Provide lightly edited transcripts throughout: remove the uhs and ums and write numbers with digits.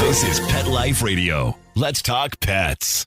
This is Pet Life Radio. Let's talk pets.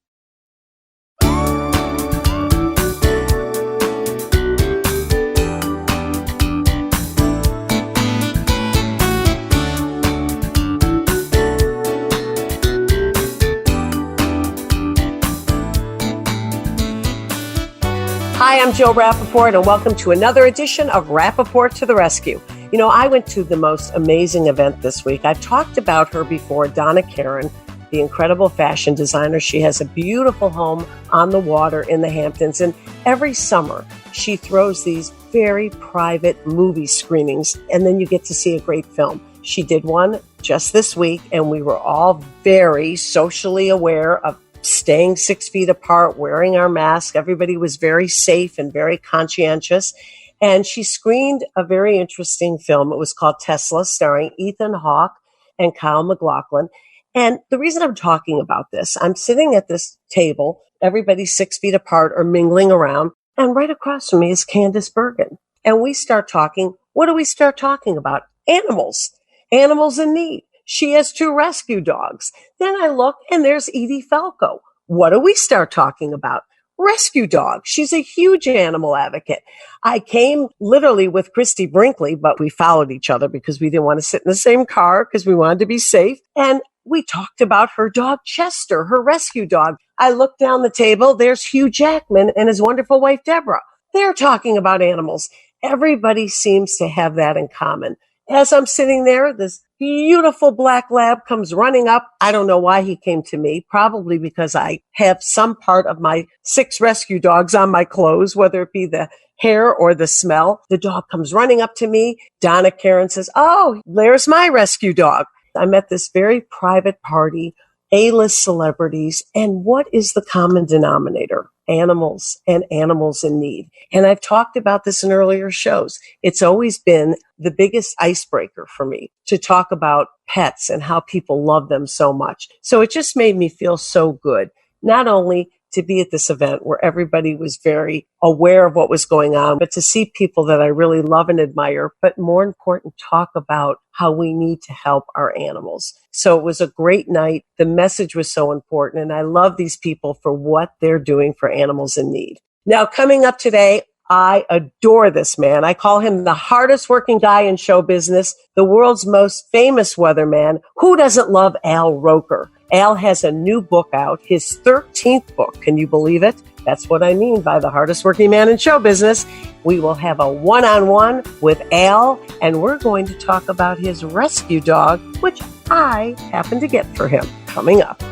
Hi, I'm Jill Rappaport, and welcome to another edition of Rappaport to the Rescue. You know, I went to the most amazing event this week. I've talked about her before, Donna Karan, the incredible fashion designer. She has a beautiful home on the water in the Hamptons, and every summer she throws these very private movie screenings, and then you get to see a great film. She did one just this week, and we were all very socially aware of staying 6 feet apart, wearing our mask. Everybody was very safe and very conscientious. And she screened a very interesting film. It was called Tesla, starring Ethan Hawke and Kyle MacLachlan. And the reason I'm talking about this, I'm sitting at this table, everybody's 6 feet apart or mingling around, and right across from me is Candace Bergen. And we start talking. What do we start talking about? Animals in need. She has 2 rescue dogs. Then I look and there's Edie Falco. What do we start talking about? Rescue dogs. She's a huge animal advocate. I came literally with Christy Brinkley, but we followed each other because we didn't want to sit in the same car because we wanted to be safe. And we talked about her dog, Chester, her rescue dog. I looked down the table. There's Hugh Jackman and his wonderful wife, Deborah. They're talking about animals. Everybody seems to have that in common. As I'm sitting there, this beautiful black lab comes running up. I don't know why he came to me, probably because I have some part of my 6 rescue dogs on my clothes, whether it be the hair or the smell. The dog comes running up to me. Donna Karan says, "Oh, there's my rescue dog." I'm at this very private party, A-list celebrities, and what is the common denominator? Animals and animals in need. And I've talked about this in earlier shows. It's always been the biggest icebreaker for me to talk about pets and how people love them so much. So it just made me feel so good, not only to be at this event where everybody was very aware of what was going on, but to see people that I really love and admire, but more important, talk about how we need to help our animals. So it was a great night. The message was so important, and I love these people for what they're doing for animals in need. Now, coming up today, I adore this man. I call him the hardest working guy in show business, the world's most famous weatherman. Who doesn't love Al Roker? Al has a new book out, his 13th book. Can you believe it? That's what I mean by the hardest working man in show business. We will have a one-on-one with Al, and we're going to talk about his rescue dog, which I happen to get for him, coming up.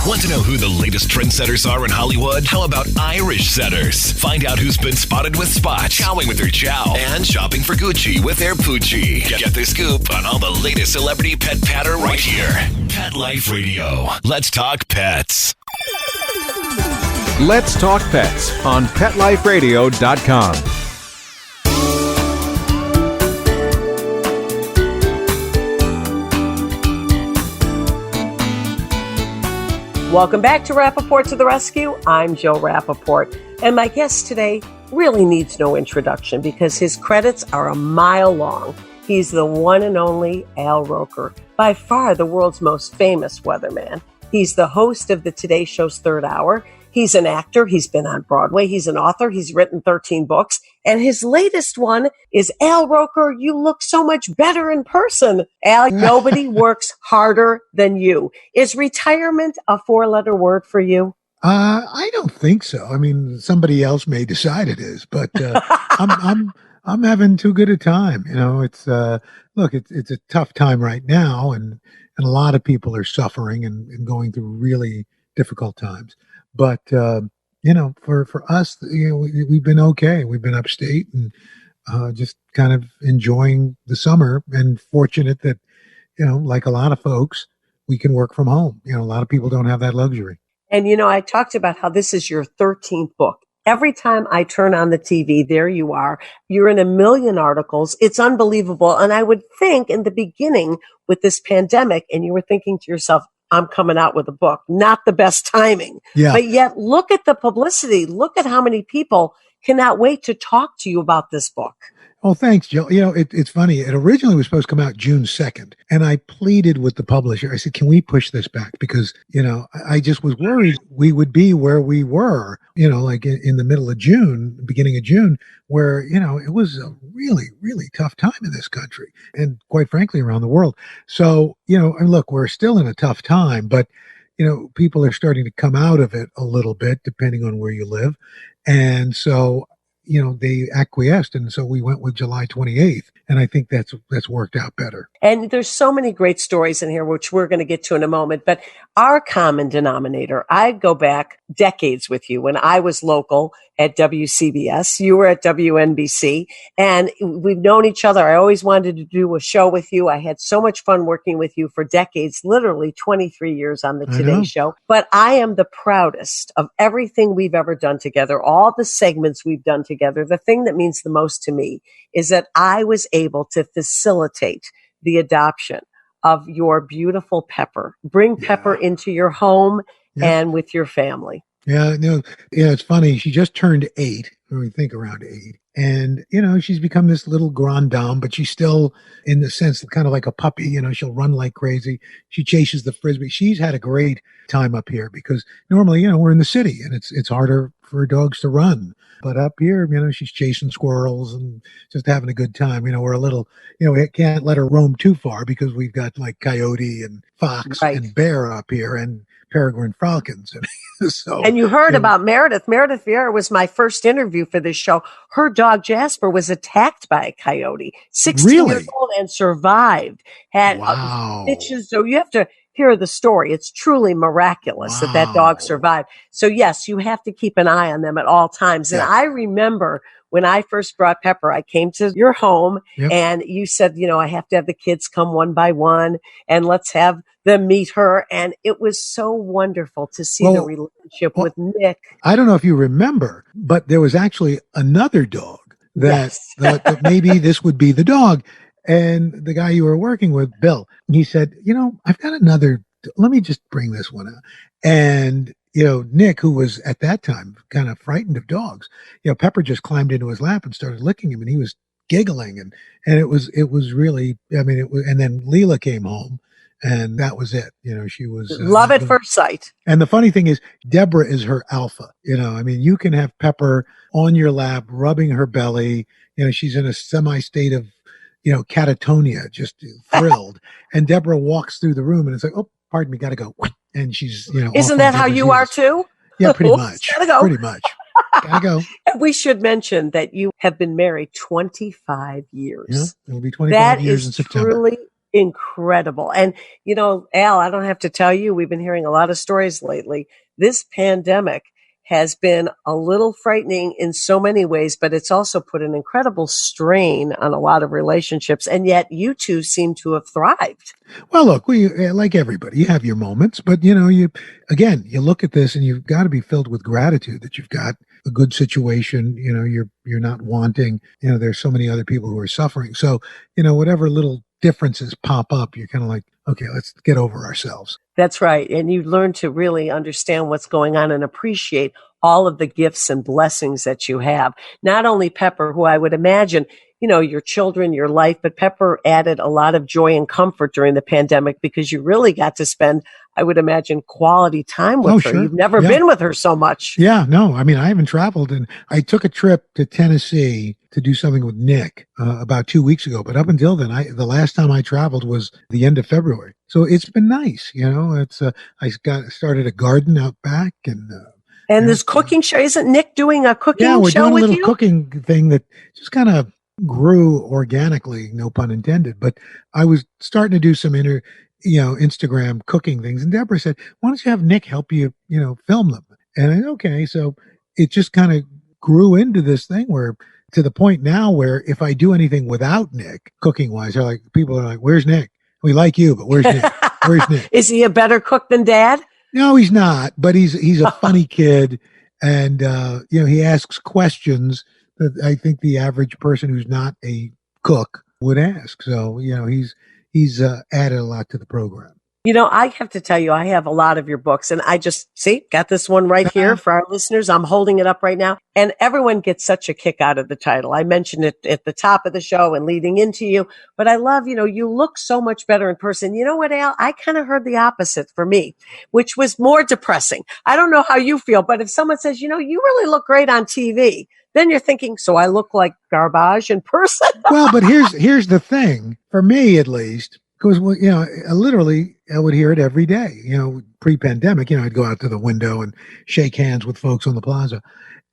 Want to know who the latest trendsetters are in Hollywood? How about Irish setters? Find out who's been spotted with spots, chowing with their chow, and shopping for Gucci with their Poochie. Get the scoop on all the latest celebrity pet patter right here. Pet Life Radio. Let's talk pets. Let's talk pets on PetLifeRadio.com. Welcome back to Rappaport to the Rescue. I'm Jill Rappaport, and my guest today really needs no introduction because his credits are a mile long. He's the one and only Al Roker, by far the world's most famous weatherman. He's the host of the Today Show's Third Hour. He's an actor. He's been on Broadway. He's an author. He's written 13 books. And his latest one is Al Roker, You Look So Much Better in Person. Al, nobody works harder than you. Is retirement a 4-letter word for you? I don't think so. I mean, somebody else may decide it is, but I'm having too good a time. You know, it's look, it's a tough time right now, and a lot of people are suffering and going through really difficult times. But you know, for us, you know, we've been okay. We've been upstate and just kind of enjoying the summer, and fortunate that, you know, like a lot of folks, we can work from home. You know, a lot of people don't have that luxury. And, you know, I talked about how this is your 13th book. Every time I turn on the TV, there you are. You're in a million articles. It's unbelievable. And I would think in the beginning with this pandemic, and you were thinking to yourself, I'm coming out with a book, not the best timing. Yeah. But yet look at the publicity. Look at how many people cannot wait to talk to you about this book. Oh, thanks, Jill. It's funny. It originally was supposed to come out June 2nd. And I pleaded with the publisher. I said, can we push this back? Because, I just was worried we would be where we were, like in the middle of June, beginning of June, where, it was a really, really tough time in this country and quite frankly around the world. So, and look, we're still in a tough time, but, people are starting to come out of it a little bit, depending on where you live. And so, they acquiesced. And so we went with July 28th. And I think that's worked out better. And there's so many great stories in here, which we're going to get to in a moment. But our common denominator, I go back decades with you. When I was local at WCBS, you were at WNBC, and we've known each other. I always wanted to do a show with you. I had so much fun working with you for decades, literally 23 years on the Today Show. But I am the proudest of everything we've ever done together, all the segments we've done together. The thing that means the most to me is that I was able to facilitate the adoption of your beautiful Pepper. Bring Pepper into your home and with your family. Yeah, it's funny. She just turned 8, or we think around 8. And, she's become this little grande dame, but she's still, in the sense, kind of like a puppy. She'll run like crazy. She chases the Frisbee. She's had a great time up here because normally, we're in the city and it's harder for dogs to run. But up here, she's chasing squirrels and just having a good time. We're a little, we can't let her roam too far because we've got like coyote and fox and bear up here and peregrine falcons. And you heard about Meredith. Meredith Vieira was my first interview for this show. Her dog Jasper was attacked by a coyote, 16 years old, and survived. Had stitches. So you have to hear the story. It's truly miraculous that dog survived. So yes, you have to keep an eye on them at all times. And I remember when I first brought Pepper, I came to your home and you said, I have to have the kids come one by one and let's have them meet her. And it was so wonderful to see the relationship with Nick. I don't know if you remember, but there was actually another dog that thought that maybe this would be the dog. And the guy you were working with, Bill, he said, I've got another, let me just bring this one out. And, Nick, who was at that time kind of frightened of dogs, Pepper just climbed into his lap and started licking him and he was giggling. And it was really, and then Leela came home and that was it. She was love at first sight. And the funny thing is, Deborah is her alpha. You can have Pepper on your lap, rubbing her belly. She's in a semi state of, catatonia, just thrilled. And Deborah walks through the room and it's like, oh, pardon me, gotta go. And she's, isn't that how you are too? Yeah, pretty much. Gotta go. Pretty much. Gotta go. And we should mention that you have been married 25 years. Yeah, it'll be 25 years in September. That is truly incredible. And, Al, I don't have to tell you, we've been hearing a lot of stories lately. This pandemic has been a little frightening in so many ways, but it's also put an incredible strain on a lot of relationships. And yet you two seem to have thrived. Well, look, we, like everybody, you have your moments, but you look at this and you've got to be filled with gratitude that you've got a good situation. You're not wanting, there's so many other people who are suffering. So, whatever little differences pop up, you're kind of like, okay, let's get over ourselves. That's right. And you learn to really understand what's going on and appreciate all of the gifts and blessings that you have. Not only Pepper, who I would imagine, your children, your life, but Pepper added a lot of joy and comfort during the pandemic because you really got to spend, I would imagine, quality time with her. Sure. You've never been with her so much. Yeah, no, I haven't traveled. And I took a trip to Tennessee to do something with Nick about 2 weeks ago. But up until then, the last time I traveled was the end of February. So it's been nice. I started a garden out back and this cooking show, isn't Nick doing a cooking show with you? Yeah, we're doing a little cooking thing that just kind of grew organically, no pun intended. But I was starting to do some Instagram cooking things. And Deborah said, why don't you have Nick help you, film them? And I said, okay. So it just kind of grew into this thing where to the point now where if I do anything without Nick cooking wise, people are like, where's Nick? We like you, but where's Nick? Where's Nick? Is he a better cook than Dad? No, he's not, but he's a funny kid. And, he asks questions that I think the average person who's not a cook would ask. So, he's added a lot to the program. I have to tell you, I have a lot of your books, and I just got this one right here for our listeners. I'm holding it up right now, and everyone gets such a kick out of the title. I mentioned it at the top of the show and leading into you, but I love, you look so much better in person. You know what, Al? I kind of heard the opposite for me, which was more depressing. I don't know how you feel, but if someone says, you really look great on TV, then you're thinking, so I look like garbage in person? Well, but here's the thing, for me at least, because literally I would hear it every day. Pre-pandemic, I'd go out to the window and shake hands with folks on the plaza,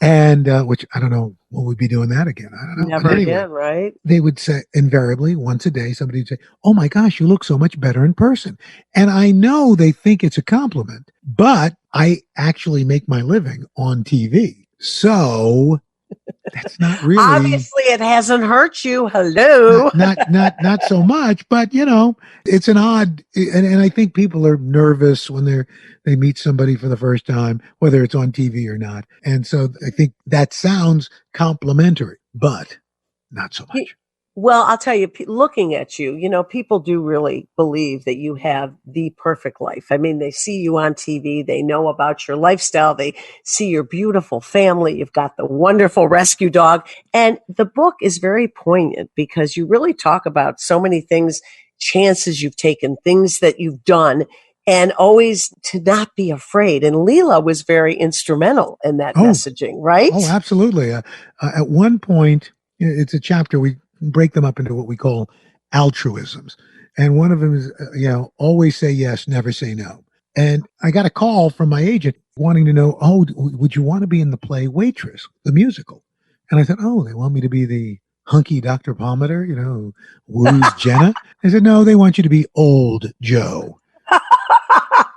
and which I don't know, will we be doing that again? I don't know. Never But anyway, again, right? they would say invariably once a day, somebody would say, "Oh my gosh, you look so much better in person," and I know they think it's a compliment, but I actually make my living on TV, so. That's not really. Obviously, it hasn't hurt you. Hello. Not so much, but it's an odd, and I think people are nervous when they meet somebody for the first time, whether it's on TV or not. And so I think that sounds complimentary, but not so much. Well, I'll tell you, looking at you, people do really believe that you have the perfect life. I mean, they see you on TV, they know about your lifestyle, they see your beautiful family, you've got the wonderful rescue dog. And the book is very poignant because you really talk about so many things, chances you've taken, things that you've done, and always to not be afraid. And Leela was very instrumental in that messaging, right? Oh, absolutely. At one point, it's a chapter we break them up into what we call altruisms. And one of them is, always say yes, never say no. And I got a call from my agent wanting to know, would you want to be in the play Waitress, the musical? And I said, they want me to be the hunky Dr. Palmater, who woos Jenna. I said, no, they want you to be old Joe.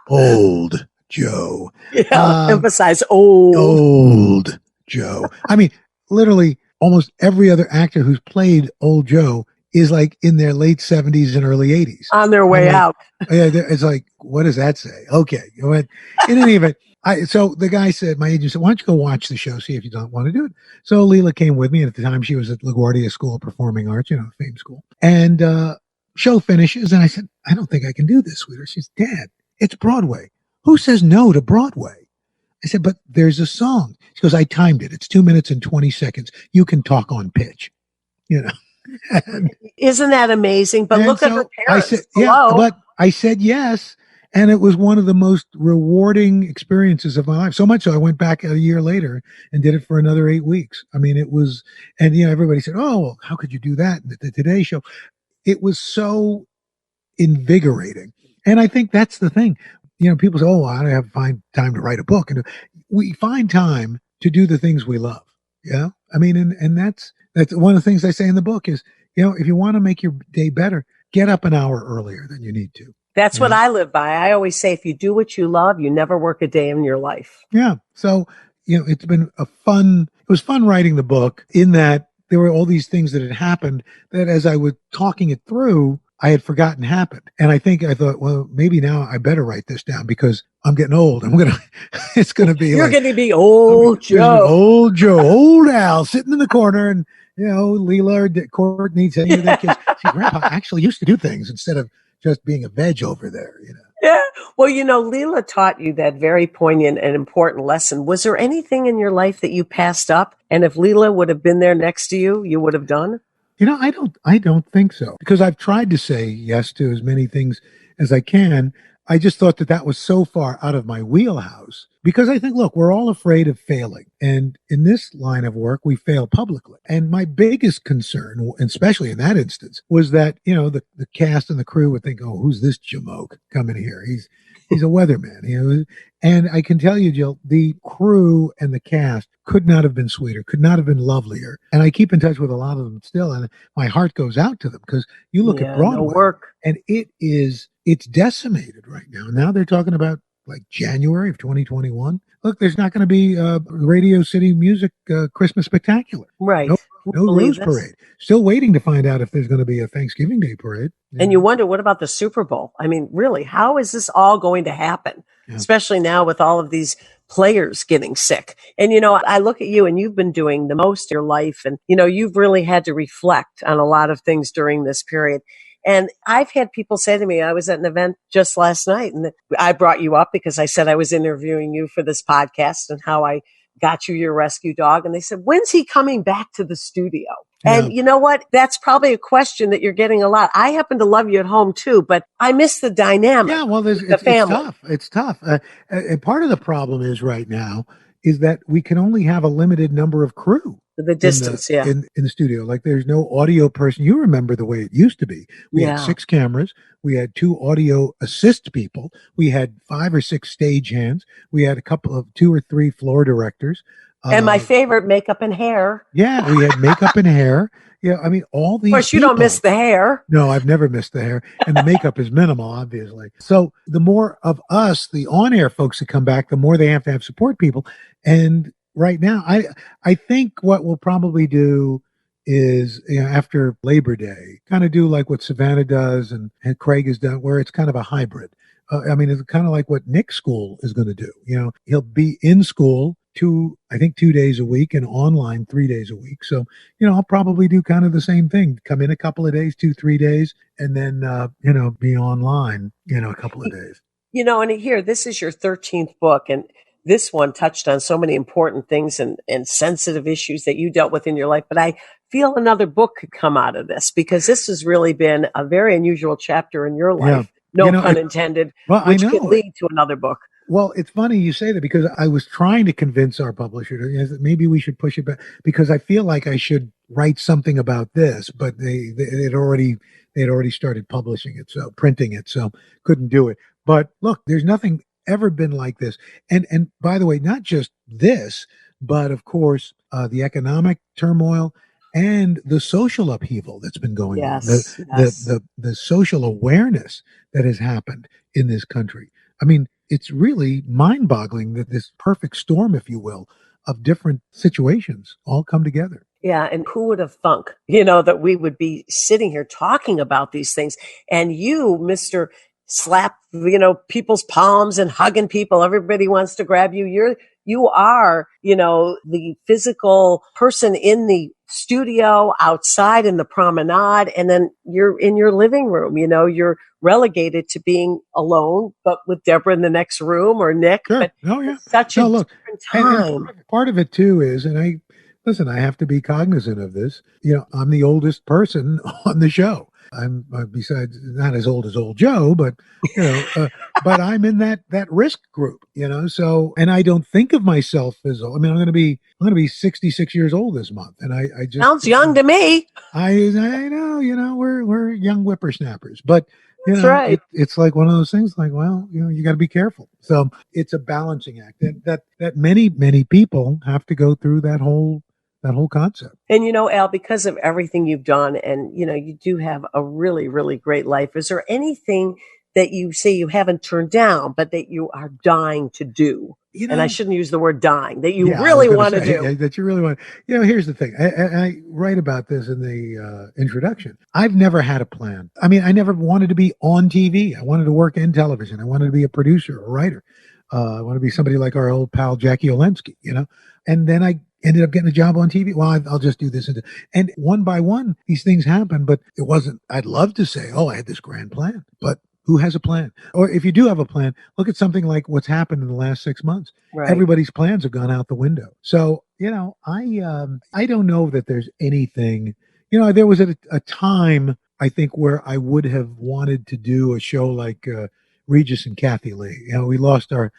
Old Joe. Yeah, emphasize old. Old Joe. I mean, literally, almost every other actor who's played old Joe is like in their late 70s and early 80s. On their way out. Yeah, it's like, what does that say? Okay. In any event, so the guy said, my agent said, why don't you go watch the show, see if you don't want to do it. So Leela came with me, and at the time she was at LaGuardia School of Performing Arts, fame school. And show finishes, and I said, I don't think I can do this, sweetheart. She says, Dad, it's Broadway. Who says no to Broadway? I said, but there's a song. She goes, I timed it. It's 2 minutes and 20 seconds. You can talk on pitch, Isn't that amazing? But look at her parents. I said, but I said yes. And it was one of the most rewarding experiences of my life. So much so I went back a year later and did it for another 8 weeks. I mean, it was, and everybody said, well, how could you do that? The Today Show. It was so invigorating. And I think that's the thing. People say, I don't have time to write a book. And we find time to do the things we love. Yeah. I mean, and that's one of the things I say in the book is, if you want to make your day better, get up an hour earlier than you need to. That's what I live by. I always say, if you do what you love, you never work a day in your life. Yeah. So, it was fun writing the book, in that there were all these things that had happened that as I was talking it through, I had forgotten happened. And I thought, well, maybe now I better write this down because I'm getting old. It's going to be You're going to be old Joe. Old Joe, old Al sitting in the corner, and, Leela or Courtney saying to their kids, see, Grandpa actually used to do things instead of just being a veg over there, Yeah. Well, Leela taught you that very poignant and important lesson. Was there anything in your life that you passed up? And if Leela would have been there next to you, you would have done? I don't think so, because I've tried to say yes to as many things as I can. I just thought that was so far out of my wheelhouse, because I think, look, we're all afraid of failing. And in this line of work, we fail publicly. And my biggest concern, especially in that instance, was that, the cast and the crew would think, who's this jamoke coming here? He's a weatherman, And I can tell you, Jill, the crew and the cast could not have been sweeter, could not have been lovelier. And I keep in touch with a lot of them still, and my heart goes out to them, because you look at Broadway, and it's decimated right now. Now they're talking about like January of 2021. Look, there's not going to be Radio City Music Christmas Spectacular. Right. No Rose Parade. Still waiting to find out if there's going to be a Thanksgiving Day parade. And you wonder, what about the Super Bowl? I mean, really, how is this all going to happen? Yeah. Especially now with all of these players getting sick. And, I look at you, and you've been doing the most of your life. And, you've really had to reflect on a lot of things during this period. And I've had people say to me, I was at an event just last night and I brought you up because I said I was interviewing you for this podcast and how I got you your rescue dog. And they said, when's he coming back to the studio? Yeah. And you know what? That's probably a question that you're getting a lot. I happen to love you at home too, but I miss the dynamic. Yeah, well, with the it's family. tough. It's tough. And part of the problem is right now is that we can only have a limited number of crew The in the distance, yeah. in the studio. Like there's no audio person. You remember the way it used to be. We had Yeah. 6 cameras. We had 2 audio assist people. We had 5 or 6 stage hands. We had a couple of 2 or 3 floor directors. And my favorite, makeup and hair. Yeah, we had makeup and hair. Yeah, I mean all Of these course, you don't miss people. the hair. No, I've never missed the hair, and the makeup is minimal, obviously. So the more of us, the on-air folks that come back, the more they have to have support people. And right now, I think what we'll probably do is, after Labor Day, kind of do like what Savannah does and Craig has done, where it's kind of a hybrid. I mean, it's kind of like what Nick's school is going to do. He'll be in school I think 2 days a week and online 3 days a week. So, I'll probably do kind of the same thing. Come in a couple of days, 2-3 days, and then, be online, a couple of days. And here, this is your 13th book, and this one touched on so many important things and sensitive issues that you dealt with in your life. But I feel another book could come out of this because this has really been a very unusual chapter in your life. Yeah. No pun intended, which could lead to another book. Well, it's funny you say that because I was trying to convince our publisher that maybe we should push it back because I feel like I should write something about this, but they had already started publishing it, so printing it, so couldn't do it. But look, there's nothing ever been like this. And by the way, not just this, but of course, the economic turmoil and the social upheaval that's been going on, the social awareness that has happened in this country. I mean, it's really mind-boggling that this perfect storm, if you will, of different situations all come together. Yeah, and who would have thunk, that we would be sitting here talking about these things. And you, Mr. Slap, people's palms and hugging people. Everybody wants to grab you. You are, the physical person in the studio, outside in the promenade, and then you're in your living room. You're relegated to being alone, but with Deborah in the next room or Nick. Sure. But oh yeah, it's such a different time. And part of it too is, and I have to be cognizant of this. I'm the oldest person on the show. I'm besides not as old as old Joe, but but I'm in that risk group, So, and I don't think of myself as old. I mean, I'm going to be 66 years old this month, and I just sounds young to me. I know, we're young whippersnappers, but That's right. It's like one of those things. Like, well, you got to be careful. So it's a balancing act that many people have to go through that whole concept. And Al, because of everything you've done and you do have a really, really great life, is there anything that you say you haven't turned down, but that you are dying to do? And I shouldn't use the word dying, that you really want to do. That you really want. Here's the thing. I write about this in the introduction. I've never had a plan. I mean, I never wanted to be on TV. I wanted to work in television. I wanted to be a producer, a writer. I want to be somebody like our old pal Jackie Olensky, And then I ended up getting a job on TV. Well, I'll just do this. And one by one, these things happen, but it wasn't, I'd love to say, oh, I had this grand plan, but who has a plan? Or if you do have a plan, look at something like what's happened in the last 6 months. Right. Everybody's plans have gone out the window. So, I don't know that there's anything, there was a time, I think, where I would have wanted to do a show like Regis and Kathy Lee. We lost our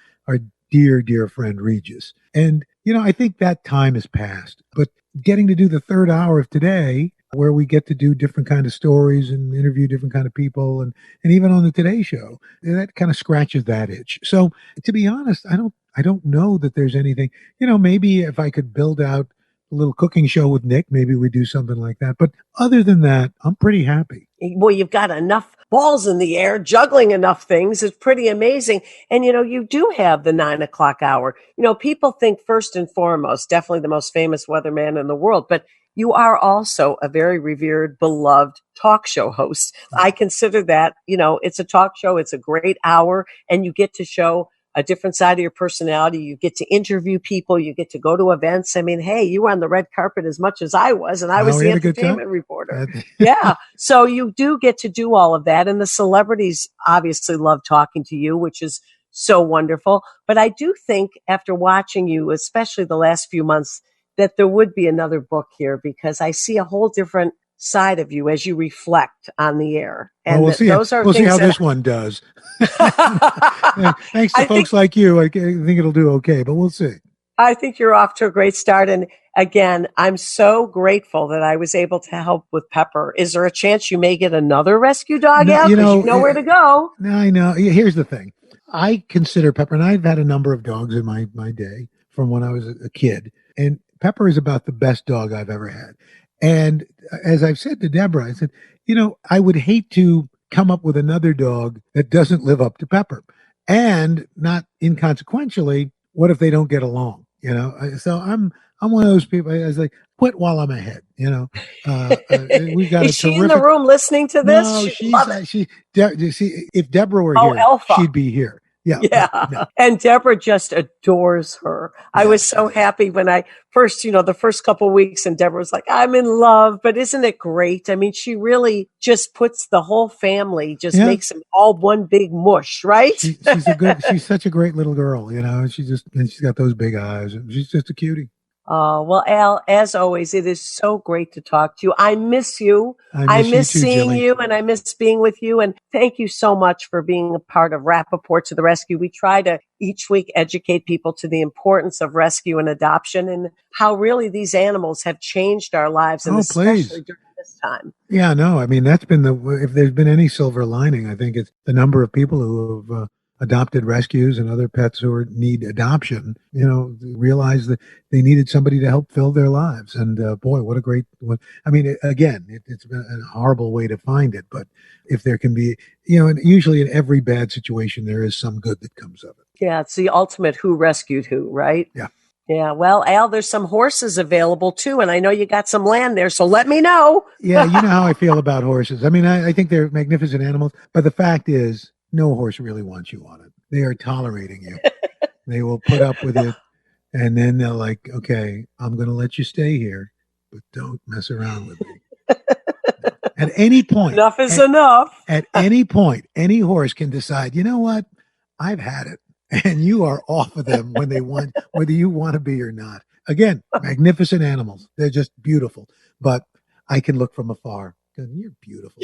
dear friend Regis. And, I think that time has passed. But getting to do the third hour of today, where we get to do different kind of stories and interview different kind of people, and even on the Today Show, that kind of scratches that itch. So to be honest, I don't know that there's anything, maybe if I could build out a little cooking show with Nick, maybe we do something like that. But other than that, I'm pretty happy. Well, you've got enough balls in the air, juggling enough things. It's pretty amazing. And, you do have the 9 o'clock hour. People think first and foremost, definitely the most famous weatherman in the world, but you are also a very revered, beloved talk show host. I consider that, it's a talk show. It's a great hour, and you get to show a different side of your personality. You get to interview people. You get to go to events. I mean, hey, you were on the red carpet as much as I was, and I was we the had a good time. entertainment reporter. Yeah. So you do get to do all of that. And the celebrities obviously love talking to you, which is so wonderful. But I do think after watching you, especially the last few months, that there would be another book here, because I see a whole different side of you as you reflect on the air. And we'll see. We'll see how this one does. Thanks to folks like you, I think it'll do okay, but we'll see. I think you're off to a great start. And again, I'm so grateful that I was able to help with Pepper. Is there a chance you may get another rescue dog out? Because you know where to go. No, I know. Here's the thing. I consider Pepper, and I've had a number of dogs in my day from when I was a kid, and Pepper is about the best dog I've ever had. And as I've said to Deborah, I said, I would hate to come up with another dog that doesn't live up to Pepper. And not inconsequentially, what if they don't get along? So I'm one of those people. I was like, quit while I'm ahead. We got Is she in the room listening to this? No, if Deborah were here, Alpha. She'd be here. Yeah. No. And Deborah just adores her. I was so happy when I first, the first couple of weeks, and Deborah was like, I'm in love. But isn't it great? I mean, she really just puts the whole family, makes them all one big mush, right? She's such a great little girl, she's got those big eyes. She's just a cutie. Well, Al, as always, it is so great to talk to you. I miss you. I miss seeing you, and I miss being with you. And thank you so much for being a part of Rappaport to the Rescue. We try to each week educate people to the importance of rescue and adoption, and how really these animals have changed our lives, and especially during this time. Yeah, no, I mean, that's been if there's been any silver lining, I think it's the number of people who have adopted rescues and other pets who need adoption, realize that they needed somebody to help fill their lives. And boy, what a great one. I mean, again, it's been a horrible way to find it, but if there can be, and usually in every bad situation, there is some good that comes of it. Yeah, it's the ultimate who rescued who, right? Yeah. Yeah. Well, Al, there's some horses available too, and I know you got some land there, so let me know. Yeah, you know how I feel about horses. I mean, I think they're magnificent animals, but the fact is, no horse really wants you on it. They are tolerating you. They will put up with it. And then they're like, okay, I'm going to let you stay here, but don't mess around with me. At any point. Enough is enough. At any point, any horse can decide, you know what? I've had it. And you are off of them when they want, whether you want to be or not. Again, magnificent animals. They're just beautiful. But I can look from afar. You're beautiful.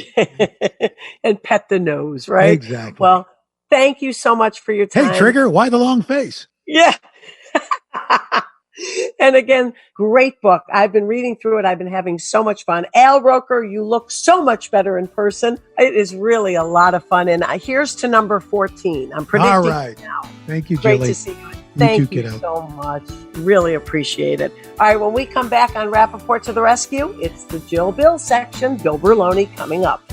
And pet the nose, right? Exactly. Well, thank you so much for your time. Hey, Trigger, why the long face? Yeah. And again, great book. I've been reading through it. I've been having so much fun. Al Roker, you look so much better in person. It is really a lot of fun. And here's to number 14. I'm predicting all right now. Thank you, Great Jilly. to see you. Thank you so much. Really appreciate it. All right, when we come back on Rappaport to the Rescue, it's the Jill Bill section. Bill Berloni coming up.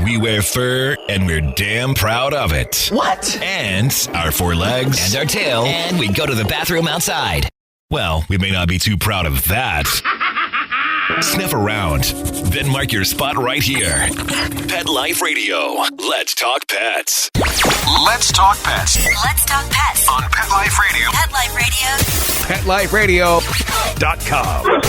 We wear fur, and we're damn proud of it. What? And our four legs. And our tail. And we go to the bathroom outside. Well, we may not be too proud of that. Sniff around. Then mark your spot right here. Pet Life Radio. Let's talk pets. Let's talk pets. Let's talk pets. On Pet Life Radio. Pet Life Radio. PetLifeRadio.com.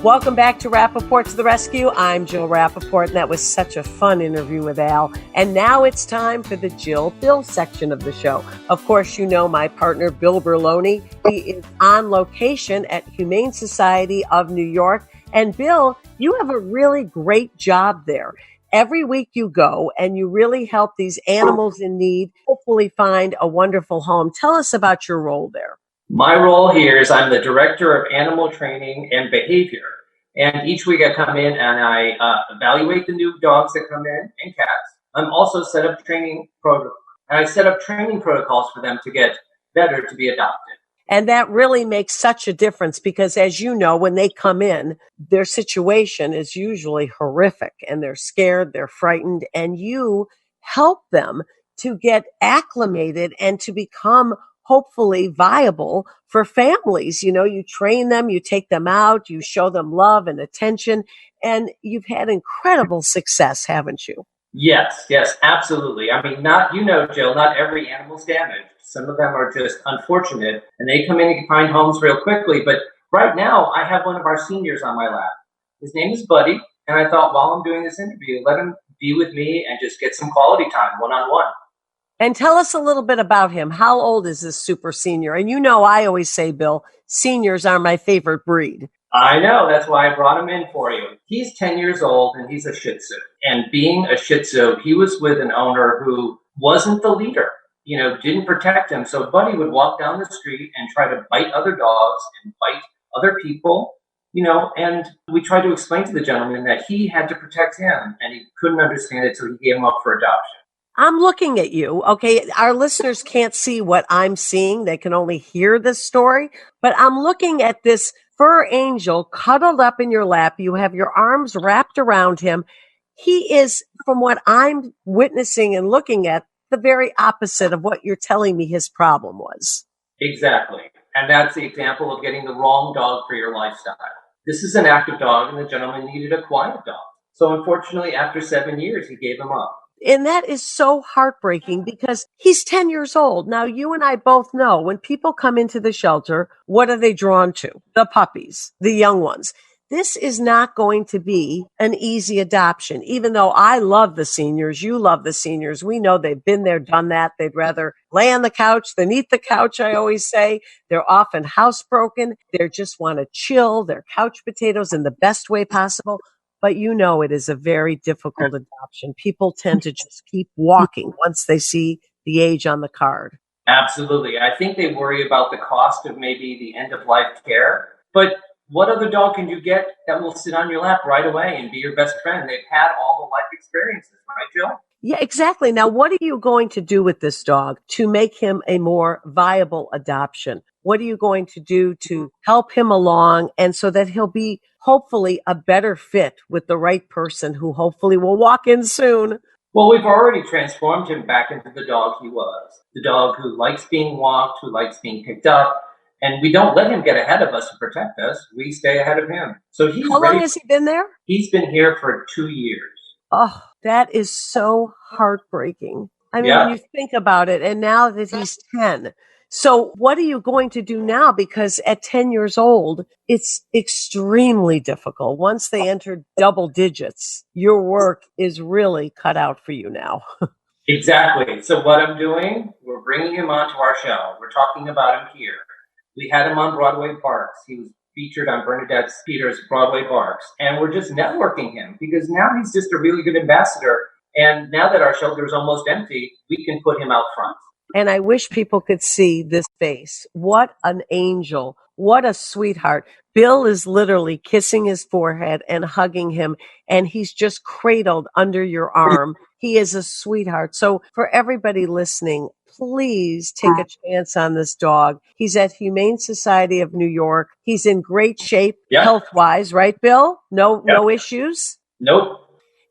Welcome back to Rappaport to the Rescue. I'm Jill Rappaport, and that was such a fun interview with Al. And now it's time for the Jill Bill section of the show. Of course, you know my partner, Bill Berloni. He is on location at Humane Society of New York. And Bill, you have a really great job there. Every week you go and you really help these animals in need hopefully find a wonderful home. Tell us about your role there. My role here is I'm the director of animal training and behavior. And each week I come in and I evaluate the new dogs that come in and cats. I'm also set up training protocols. I set up training protocols for them to get better to be adopted. And that really makes such a difference because, as you know, when they come in, their situation is usually horrific and they're scared, they're frightened, and you help them to get acclimated and to become hopefully viable for families. You know, you train them, you take them out, you show them love and attention, and you've had incredible success, haven't you? Yes, absolutely. I mean, Jill, not every animal's damaged. Some of them are just unfortunate, and they come in and find homes real quickly. But right now, I have one of our seniors on my lap. His name is Buddy, and I thought while I'm doing this interview, let him be with me and just get some quality time one-on-one. And tell us a little bit about him. How old is this super senior? And you know, I always say, Bill, seniors are my favorite breed. I know. That's why I brought him in for you. He's 10 years old, and he's a Shih Tzu. And being a Shih Tzu, he was with an owner who wasn't the leader, didn't protect him. So Buddy would walk down the street and try to bite other dogs and bite other people, and we tried to explain to the gentleman that he had to protect him, and he couldn't understand it, so he gave him up for adoption. I'm looking at you. Okay. Our listeners can't see what I'm seeing. They can only hear this story, but I'm looking at this fur angel cuddled up in your lap. You have your arms wrapped around him. He is, from what I'm witnessing and looking at, the very opposite of what you're telling me his problem was. Exactly. And that's the example of getting the wrong dog for your lifestyle. This is an active dog, and the gentleman needed a quiet dog. So unfortunately, after 7 years, he gave him up. And that is so heartbreaking because he's 10 years old. Now, you and I both know when people come into the shelter, what are they drawn to? The puppies, the young ones. This is not going to be an easy adoption. Even though I love the seniors, you love the seniors. We know they've been there, done that. They'd rather lay on the couch than eat the couch, I always say. They're often housebroken. They just want to chill. They're couch potatoes in the best way possible. But it is a very difficult adoption. People tend to just keep walking once they see the age on the card. Absolutely. I think they worry about the cost of maybe the end-of-life care. But what other dog can you get that will sit on your lap right away and be your best friend? They've had all the life experiences, right, Jill? Yeah, exactly. Now, what are you going to do with this dog to make him a more viable adoption? What are you going to do to help him along and so that he'll be hopefully a better fit with the right person who hopefully will walk in soon? Well, we've already transformed him back into the dog he was. The dog who likes being walked, who likes being picked up. And we don't let him get ahead of us to protect us. We stay ahead of him. So he's How long has he been there? He's been here for 2 years. Oh, that is so heartbreaking. I mean, when you think about it, and now that he's 10. So what are you going to do now? Because at 10 years old, it's extremely difficult. Once they enter double digits, your work is really cut out for you now. Exactly. So what I'm doing, we're bringing him onto our show. We're talking about him here. We had him on Broadway Barks. He was featured on Bernadette Peters' Broadway Barks. And we're just networking him because now he's just a really good ambassador. And now that our shelter is almost empty, we can put him out front. And I wish people could see this face. What an angel. What a sweetheart. Bill is literally kissing his forehead and hugging him, and he's just cradled under your arm. He is a sweetheart. So for everybody listening, please take a chance on this dog. He's at Humane Society of New York. He's in great shape, health-wise, right, Bill? No issues? Nope.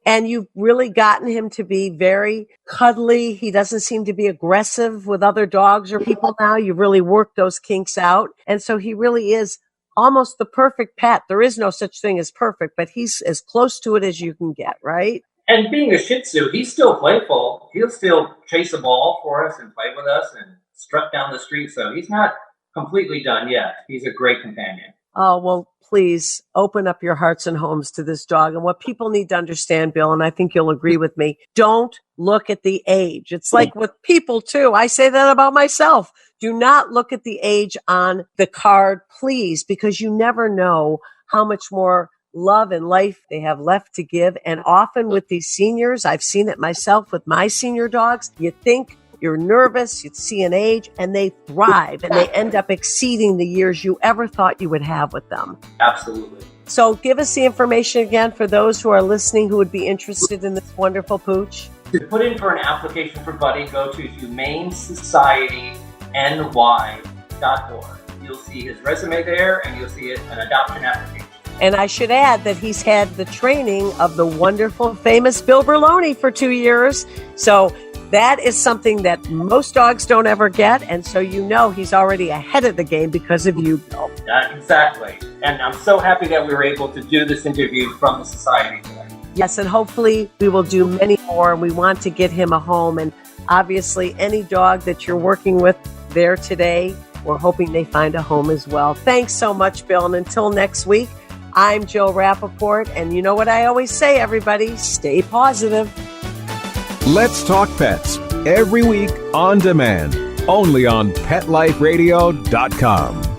And you've really gotten him to be very cuddly. He doesn't seem to be aggressive with other dogs or people now. You've really worked those kinks out. And so he really is almost the perfect pet. There is no such thing as perfect, but he's as close to it as you can get, right? And being a Shih Tzu, he's still playful. He'll still chase a ball for us and play with us and strut down the street. So he's not completely done yet. He's a great companion. Oh, well, please open up your hearts and homes to this dog. And what people need to understand, Bill, and I think you'll agree with me, don't look at the age. It's like with people too. I say that about myself. Do not look at the age on the card, please, because you never know how much more love and life they have left to give. And often with these seniors, I've seen it myself with my senior dogs, you think you're nervous, you'd see an age, and they thrive, and they end up exceeding the years you ever thought you would have with them. Absolutely. So give us the information again for those who are listening who would be interested in this wonderful pooch. To put in for an application for Buddy, go to humanesociety.ny.org. You'll see his resume there, and you'll see an adoption application. And I should add that he's had the training of the wonderful, famous Bill Berloni for 2 years. So That is something that most dogs don't ever get. And so he's already ahead of the game because of you, Bill. Exactly. And I'm so happy that we were able to do this interview from the society today. Yes, and hopefully we will do many more. We want to get him a home. And obviously, any dog that you're working with there today, we're hoping they find a home as well. Thanks so much, Bill. And until next week, I'm Jill Rappaport. And you know what I always say, everybody, stay positive. Let's Talk Pets, every week on demand, only on PetLifeRadio.com.